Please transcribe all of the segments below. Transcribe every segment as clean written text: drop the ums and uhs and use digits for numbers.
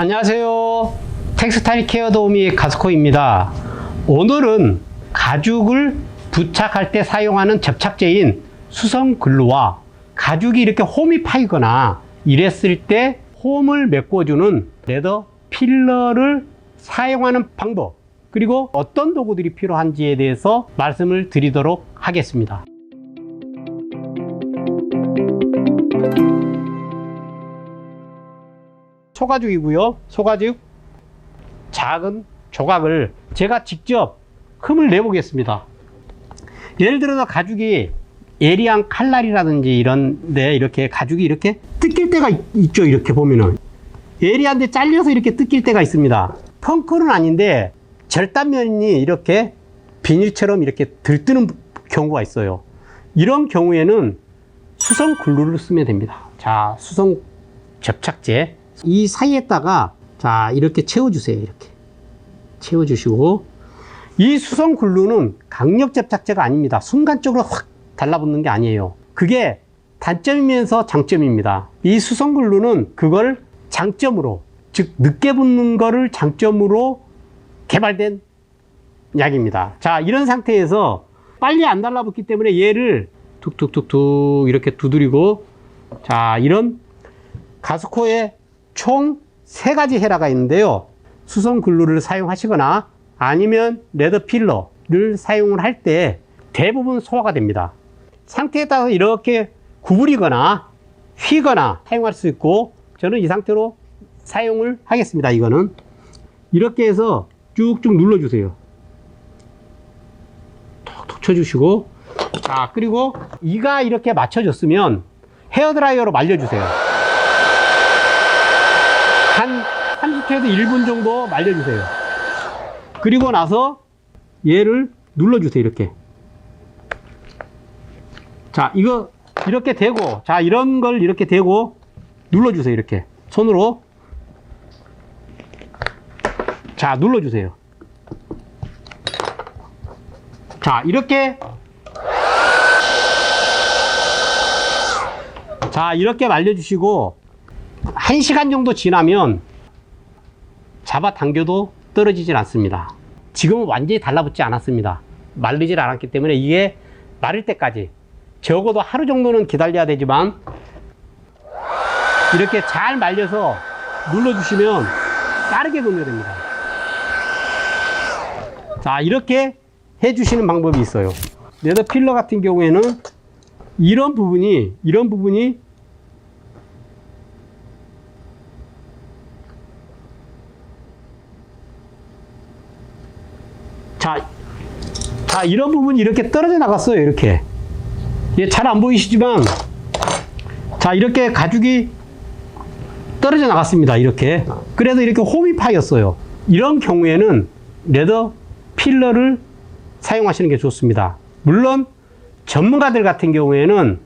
안녕하세요. 텍스타일 케어 도우미 가스코입니다. 오늘은 가죽을 부착할 때 사용하는 접착제인 수성 글루와 가죽이 이렇게 홈이 파이거나 이랬을 때 홈을 메꿔주는 레더 필러를 사용하는 방법, 그리고 어떤 도구들이 필요한지에 대해서 말씀을 드리도록 하겠습니다. 소가죽이고요. 소가죽 작은 조각을 제가 직접 흠을 내보겠습니다. 예를 들어서 가죽이 에리안 칼날이라든지 이런데 이렇게 가죽이 이렇게 뜯길 때가 있죠. 이렇게 보면은 에리안데 잘려서 이렇게 뜯길 때가 있습니다. 펑크는 아닌데 절단면이 이렇게 비닐처럼 이렇게 들뜨는 경우가 있어요. 이런 경우에는 수성 글루를 쓰면 됩니다. 자, 수성 접착제 이 사이에다가 자 이렇게 채워주세요. 이렇게 채워주시고, 이 수성 글루는 강력 접착제가 아닙니다. 순간적으로 확 달라붙는 게 아니에요. 그게 단점이면서 장점입니다. 이 수성 글루는 그걸 장점으로, 즉 늦게 붙는 거를 장점으로 개발된 약입니다. 자, 이런 상태에서 빨리 안 달라붙기 때문에 얘를 툭툭툭툭 이렇게 두드리고, 자, 이런 가스코에 총 3가지 헤라가 있는데요. 수성 글루를 사용하시거나 아니면 레더 필러를 사용을 할 때 대부분 소화가 됩니다. 상태에 따라서 이렇게 구부리거나 휘거나 사용할 수 있고, 저는 이 상태로 사용을 하겠습니다. 이거는 이렇게 해서 쭉쭉 눌러주세요. 톡톡 쳐주시고, 자, 그리고 이가 이렇게 맞춰졌으면 헤어드라이어로 말려주세요. 한 30초에서 1분 정도 말려주세요. 그리고 나서 얘를 눌러주세요. 이렇게. 자, 이거 이렇게 대고, 자, 이런 걸 이렇게 대고 눌러주세요. 이렇게 손으로. 자, 눌러주세요. 자, 이렇게. 자, 이렇게 말려주시고 1시간 정도 지나면 잡아당겨도 떨어지질 않습니다. 지금은 완전히 달라붙지 않았습니다. 마르질 않았기 때문에 이게 마를 때까지 적어도 하루 정도는 기다려야 되지만, 이렇게 잘 말려서 눌러주시면 빠르게 녹여됩니다. 자, 이렇게 해주시는 방법이 있어요. 레더 필러 같은 경우에는 이런 부분이 자, 이런 부분이 이렇게 떨어져 나갔어요. 이렇게. 잘 안 보이시지만, 자, 이렇게 가죽이 떨어져 나갔습니다. 이렇게. 그래서 이렇게 홈이 파였어요. 이런 경우에는 레더 필러를 사용하시는 게 좋습니다. 물론 전문가들 같은 경우에는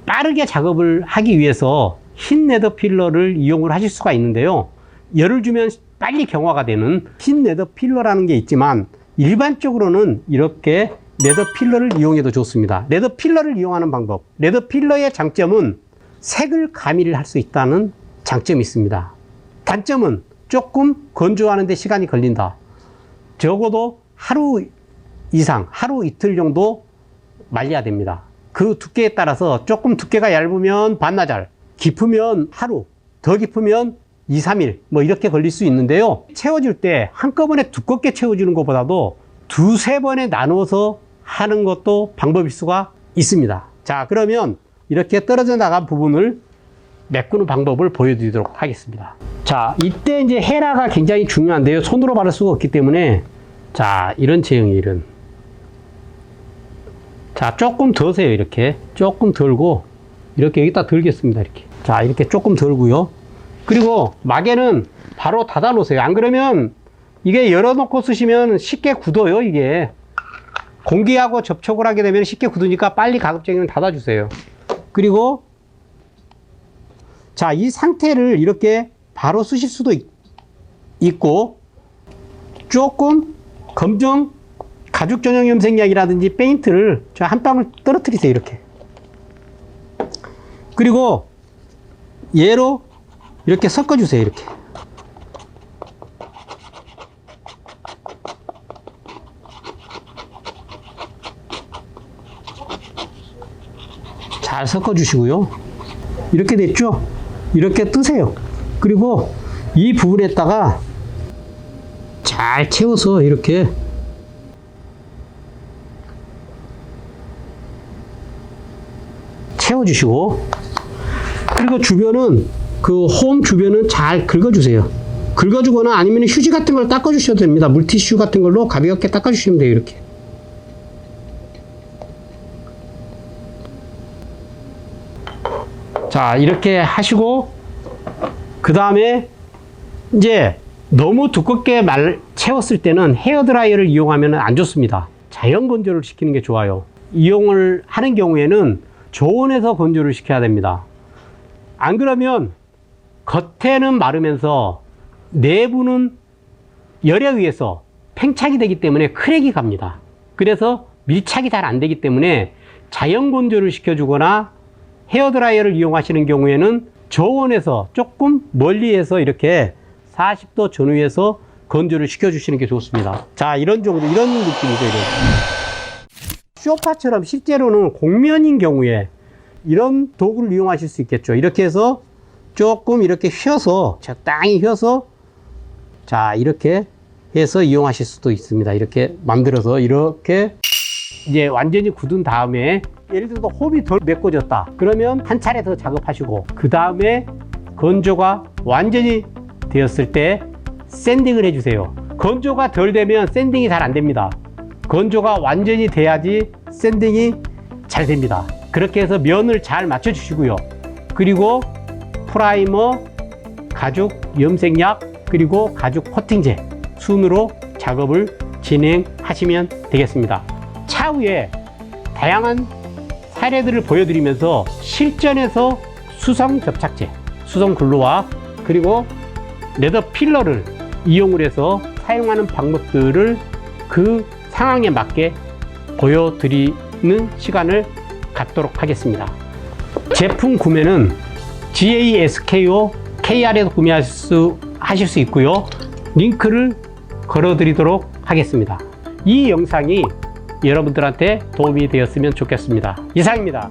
빠르게 작업을 하기 위해서 흰 레더 필러를 이용을 하실 수가 있는데요. 열을 주면 빨리 경화가 되는 흰 레더 필러라는 게 있지만, 일반적으로는 이렇게 레더 필러를 이용해도 좋습니다. 레더 필러를 이용하는 방법. 레더 필러의 장점은 색을 가미를 할 수 있다는 장점이 있습니다. 단점은 조금 건조하는 데 시간이 걸린다. 적어도 하루 이상, 하루 이틀 정도 말려야 됩니다. 그 두께에 따라서 조금 두께가 얇으면 반나절, 깊으면 하루, 더 깊으면 2, 3일 뭐 이렇게 걸릴 수 있는데요. 채워줄 때 한꺼번에 두껍게 채워주는 것보다도 2, 3번에 나눠서 하는 것도 방법일 수가 있습니다. 자, 그러면 이렇게 떨어져 나간 부분을 메꾸는 방법을 보여드리도록 하겠습니다. 자, 이때 이제 헤라가 굉장히 중요한데요. 손으로 바를 수가 없기 때문에, 자, 이런 제형이 이런. 자, 조금 더세요. 이렇게 조금 덜고, 이렇게 여기다 덜겠습니다. 이렇게. 자, 이렇게 조금 덜고요. 그리고 마개는 바로 닫아 놓으세요. 안 그러면 이게 열어놓고 쓰시면 쉽게 굳어요. 이게 공기하고 접촉을 하게 되면 쉽게 굳으니까 빨리 가급적이면 닫아주세요. 그리고 자, 이 상태를 이렇게 바로 쓰실 수도 있고, 조금 검정 가죽 전용 염색약이라든지 페인트를 한 방울 떨어뜨리세요. 이렇게. 그리고 얘로 이렇게 섞어주세요. 이렇게. 잘 섞어 주시고요. 이렇게 됐죠? 이렇게 뜨세요. 그리고 이 부분에다가 잘 채워서 이렇게 채워주시고, 그리고 주변은 그 홈 주변은 잘 긁어주세요. 긁어주거나 아니면 휴지 같은 걸 닦아주셔도 됩니다. 물티슈 같은 걸로 가볍게 닦아주시면 돼요. 이렇게. 자, 이렇게 하시고, 그 다음에 이제 너무 두껍게 채웠을 때는 헤어드라이어를 이용하면 안 좋습니다. 자연 건조를 시키는 게 좋아요. 이용을 하는 경우에는 저온에서 건조를 시켜야 됩니다. 안 그러면 겉에는 마르면서 내부는 열에 의해서 팽창이 되기 때문에 크랙이 갑니다. 그래서 밀착이 잘 안 되기 때문에 자연 건조를 시켜주거나 헤어드라이어를 이용하시는 경우에는 저온에서 조금 멀리에서 이렇게 40도 전후에서 건조를 시켜주시는 게 좋습니다. 자, 이런 정도, 이런 느낌이죠. 쇼파처럼 실제로는 곡면인 경우에 이런 도구를 이용하실 수 있겠죠. 이렇게 해서 조금 이렇게 휘어서, 적당히 휘어서, 자, 이렇게 해서 이용하실 수도 있습니다. 이렇게 만들어서 이렇게 이제 완전히 굳은 다음에, 예를 들어서 홈이 덜 메꿔졌다 그러면 한 차례 더 작업하시고, 그 다음에 건조가 완전히 되었을 때 샌딩을 해주세요. 건조가 덜 되면 샌딩이 잘 안 됩니다. 건조가 완전히 돼야지 샌딩이 잘 됩니다. 그렇게 해서 면을 잘 맞춰 주시고요. 그리고 프라이머, 가죽 염색약, 그리고 가죽 코팅제 순으로 작업을 진행하시면 되겠습니다. 차후에 다양한 사례들을 보여드리면서 실전에서 수성 접착제, 수성 글루와 그리고 레더 필러를 이용을 해서 사용하는 방법들을 그 상황에 맞게 보여드리는 시간을 갖도록 하겠습니다. 제품 구매는 GASKO KR에서 구매하실 수 있고요. 링크를 걸어드리도록 하겠습니다. 이 영상이 여러분들한테 도움이 되었으면 좋겠습니다. 이상입니다.